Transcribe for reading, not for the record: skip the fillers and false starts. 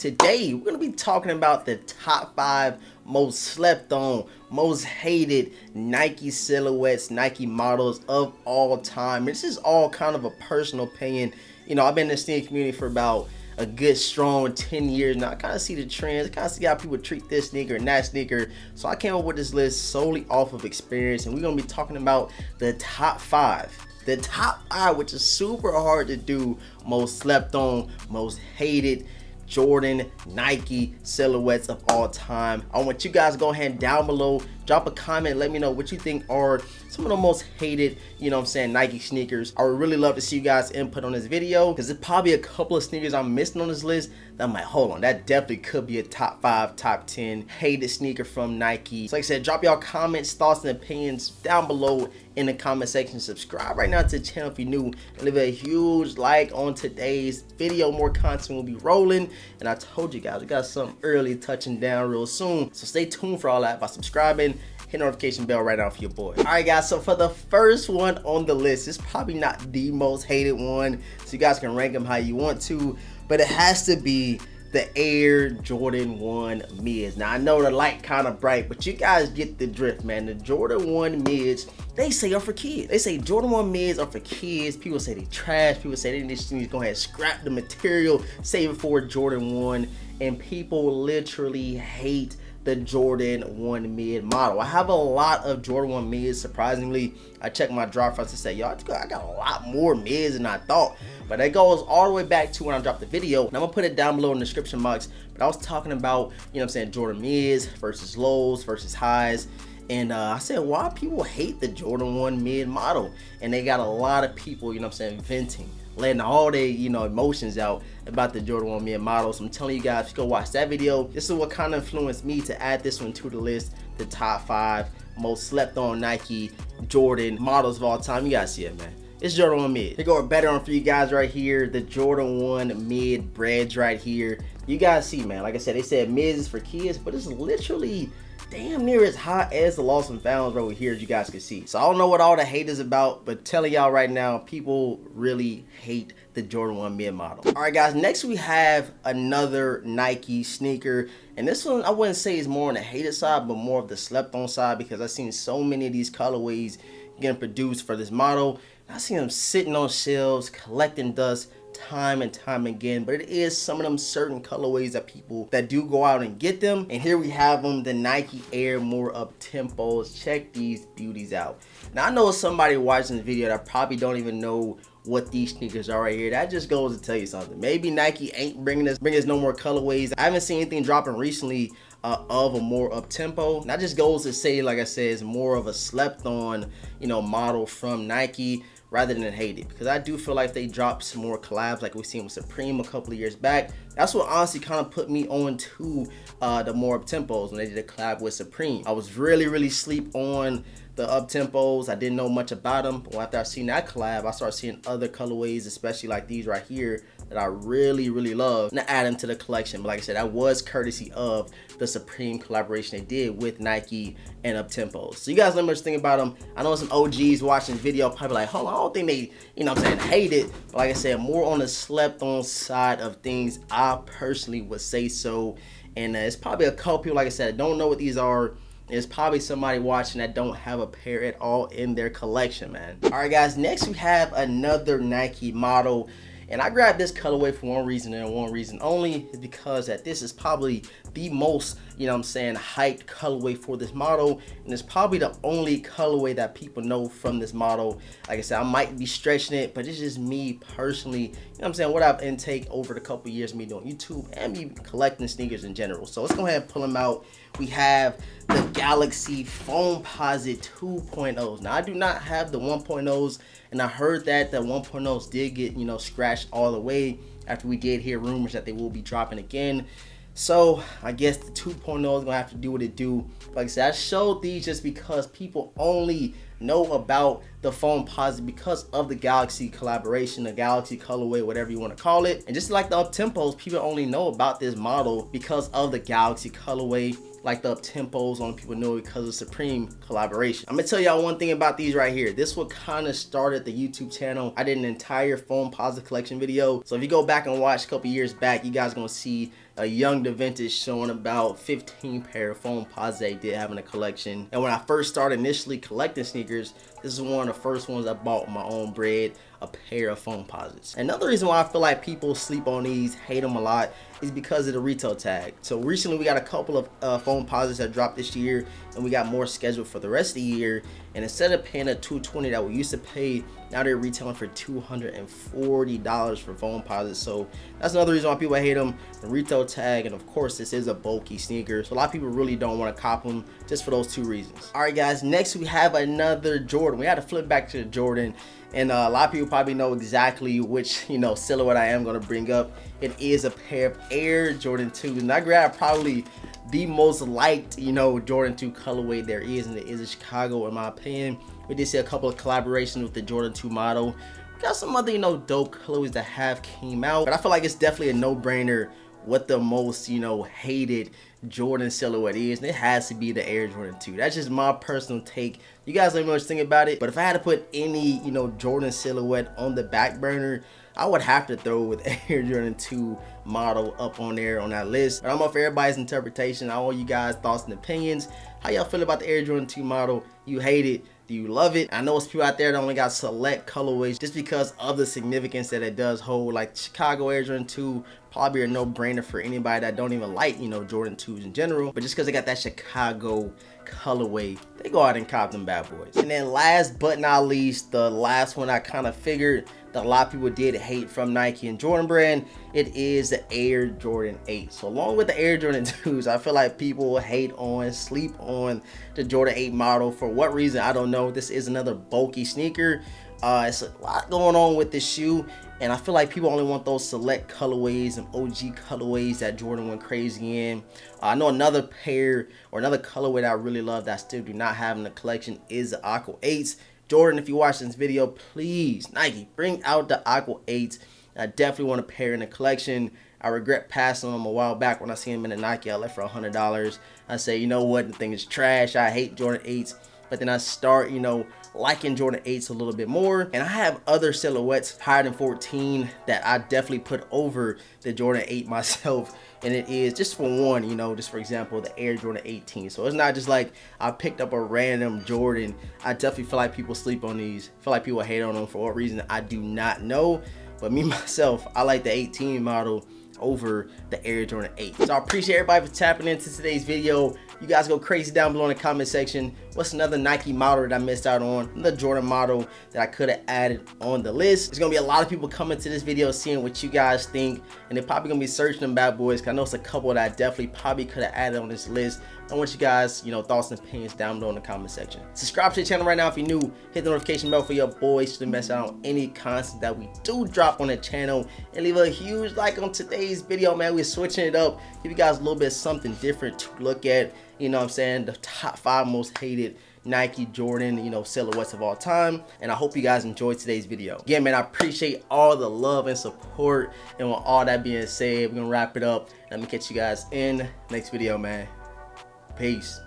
Today, we're going to be talking about the top 5 most slept on, most hated Nike silhouettes, Nike models of all time. This is all kind of a personal opinion. You know, I've been in the sneaker community for about a good strong 10 years now. I kind of see the trends, I kind of see how people treat this sneaker and that sneaker. So I came up with this list solely off of experience, and we're going to be talking about the top 5. The top 5, which is super hard to do, most slept on, most hated Jordan, Nike silhouettes of all time. I want you guys to go ahead and down below, drop a comment, let me know what you think are some of the most hated, you know what I'm saying, Nike sneakers. I would really love to see you guys input on this video, because there's probably a couple of sneakers I'm missing on this list that I'm like, hold on, that definitely could be a top 5, top 10 hated sneaker from Nike. So like I said, drop y'all comments, thoughts, and opinions down below in the comment section. Subscribe right now to the channel if you're new, and leave a huge like on today's video. More content will be rolling, and I told you guys we got something early touching down real soon, so stay tuned for all that by subscribing. Hit the notification bell right now for your boy. All right, guys, so for the first one on the list, it's probably not the most hated one, so you guys can rank them how you want to, but it has to be the Air Jordan 1 mids. Now I know the light kind of bright, but you guys get the drift, man. The Jordan 1 mids, they say are for kids. They say Jordan 1 mids are for kids. People say they trash. People say they just need to go ahead and scrap the material, save it for Jordan 1, and people literally hate the Jordan 1 mid model. I have a lot of Jordan 1 mids. Surprisingly, I checked my drop runs to say, yo, I got a lot more mids than I thought. But that goes all the way back to when I dropped the video, and I'm gonna put it down below in the description box. But I was talking about, you know what I'm saying, Jordan mids versus lows versus highs. And I said, why people hate the Jordan 1 mid model? And they got a lot of people, you know what I'm saying, venting, letting all their, you know, emotions out about the Jordan 1 mid model. So I'm telling you guys, go watch that video. This is what kind of influenced me to add this one to the list, the top 5 most slept on Nike Jordan models of all time. You guys see it, man. It's Jordan 1 mid. They go better on for you guys right here. The Jordan 1 mid breads right here. You guys see, man, like I said, they said mids is for kids, but it's literally damn near as hot as the Lost and Founds over here, as you guys can see. So I don't know what all the hate is about, but telling y'all right now, people really hate the Jordan 1 mid model. All right, guys, next we have another Nike sneaker, and this one I wouldn't say is more on the hated side, but more of the slept on side, because I've seen so many of these colorways getting produced for this model. I see them sitting on shelves collecting dust time and time again, but it is some of them certain colorways that people that do go out and get them. And here we have them, the Nike Air more up tempos. Check these beauties out. Now I know somebody watching this video that probably don't even know what these sneakers are right here. That just goes to tell you something. Maybe Nike ain't bringing us no more colorways. I haven't seen anything dropping recently of a more up tempo. And that just goes to say, like I said, it's more of a slept on, you know, model from Nike rather than hated, because I do feel like they dropped some more collabs like we seen with Supreme a couple of years back. That's what honestly kind of put me on to the more up tempos when they did a collab with Supreme. I was really sleep on the up tempos. I didn't know much about them, but after I seen that collab, I started seeing other colorways, especially like these right here, that I really love, and I add them to the collection. But like I said, that was courtesy of the Supreme collaboration they did with Nike and up tempos. So you guys let me just think about them. I know some OGs watching the video probably like, hold on, I don't think they, you know what I'm saying, hate it. But like I said, more on the slept on side of things, I personally would say so. And it's probably a couple people, like I said, don't know what these are. There's probably somebody watching that don't have a pair at all in their collection, man. All right, guys, next we have another Nike model. And I grabbed this colorway for one reason and one reason only, is because that this is probably the most, you know what I'm saying, hyped colorway for this model. And it's probably the only colorway that people know from this model. Like I said, I might be stretching it, but it's just me personally, you know what I'm saying, what I've intake over the couple years of me doing YouTube and me collecting sneakers in general. So let's go ahead and pull them out. We have the Galaxy Foamposite 2.0s. Now I do not have the 1.0s, and I heard that the 1.0s did get, you know, scratched all the way after we did hear rumors that they will be dropping again. So I guess the 2.0 is gonna have to do what it do. Like I said, I showed these just because people only know about the Foamposite because of the Galaxy collaboration, the Galaxy colorway, whatever you want to call it. And just like the up tempos, people only know about this model because of the Galaxy colorway. Like the up tempos, only people know because of Supreme collaboration. I'm gonna tell y'all one thing about these right here. This what kind of started the YouTube channel. I did an entire Foamposite collection video. So if you go back and watch a couple years back, you guys gonna see a young to vintage showing about 15 pair of Foamposites they did have in a collection. And when I first started initially collecting sneakers, this is one of the first ones I bought with my own bread, a pair of Foamposites. Another reason why I feel like people sleep on these, hate them a lot, is because of the retail tag. So recently we got a couple of Foamposites that dropped this year, and we got more scheduled for the rest of the year. And instead of paying a $220 that we used to pay, now they're retailing for $240 for Foamposites. So that's another reason why people hate them, the retail tag, and of course this is a bulky sneaker, so a lot of people really don't want to cop them just for those two reasons. All right guys, next we have another Jordan. We had to flip back to the Jordan, and a lot of people probably know exactly which silhouette I am going to bring up. It is a pair of Air Jordan 2s, and I grabbed probably the most liked Jordan 2 colorway there is, and it is in Chicago in my opinion. We did see a couple of collaborations with the Jordan 2 model. We got some other dope colorways that have came out, but I feel like it's definitely a no-brainer what the most hated Jordan silhouette is, and it has to be the Air Jordan 2. That's just my personal take. You guys let me know what you think about it, but if I had to put any Jordan silhouette on the back burner, I would have to throw with Air Jordan 2 model up on there on that list. But I'm up for everybody's interpretation. I want you guys thoughts and opinions. How y'all feel about the Air Jordan 2 model? You hate it? Do you love it? I know it's people out there that only got select colorways just because of the significance that it does hold. Like Chicago Air Jordan 2, probably a no-brainer for anybody that don't even like Jordan 2s in general, but just because they got that Chicago colorway, they go out and cop them bad boys. And then last but not least, the last one I kind of figured that a lot of people did hate from Nike and Jordan brand, it is the Air Jordan 8. So along with the Air Jordan 2s, I feel like people hate on, sleep on the Jordan 8 model. For what reason, I don't know. This is another bulky sneaker. It's a lot going on with this shoe, and I feel like people only want those select colorways and OG colorways that Jordan went crazy in. I know another pair or another colorway that I really love that I still do not have in the collection is the Aqua 8s. Jordan, if you watch this video, please, Nike, bring out the Aqua 8s. I definitely want a pair in the collection. I regret passing them a while back when I seen them in the Nike outlet for $100. I say, you know what, the thing is trash. I hate Jordan 8s. But then I start, liking Jordan 8s a little bit more. And I have other silhouettes higher than 14 that I definitely put over the Jordan 8 myself. And it is, just for one, just for example, the Air Jordan 18. So it's not just like I picked up a random Jordan. I definitely feel like people sleep on these. I feel like people hate on them for what reason, I do not know. But me, myself, I like the 18 model over the Air Jordan 8. So I appreciate everybody for tapping into today's video. You guys go crazy down below in the comment section. What's another Nike model that I missed out on? The Jordan model that I could have added on the list. There's gonna be a lot of people coming to this video seeing what you guys think, and they're probably gonna be searching them bad boys, because I know it's a couple that I definitely probably could have added on this list. I want you guys, thoughts and opinions down below in the comment section. Subscribe to the channel right now if you're new. Hit the notification bell for your boys to miss out on any content that we do drop on the channel. And leave a huge like on today's video, man. We're switching it up. Give you guys a little bit of something different to look at. You know what I'm saying? The top 5 most hated Nike Jordan, silhouettes of all time. And I hope you guys enjoyed today's video. Again, man, I appreciate all the love and support. And with all that being said, we're gonna wrap it up. Let me catch you guys in the next video, man. Peace.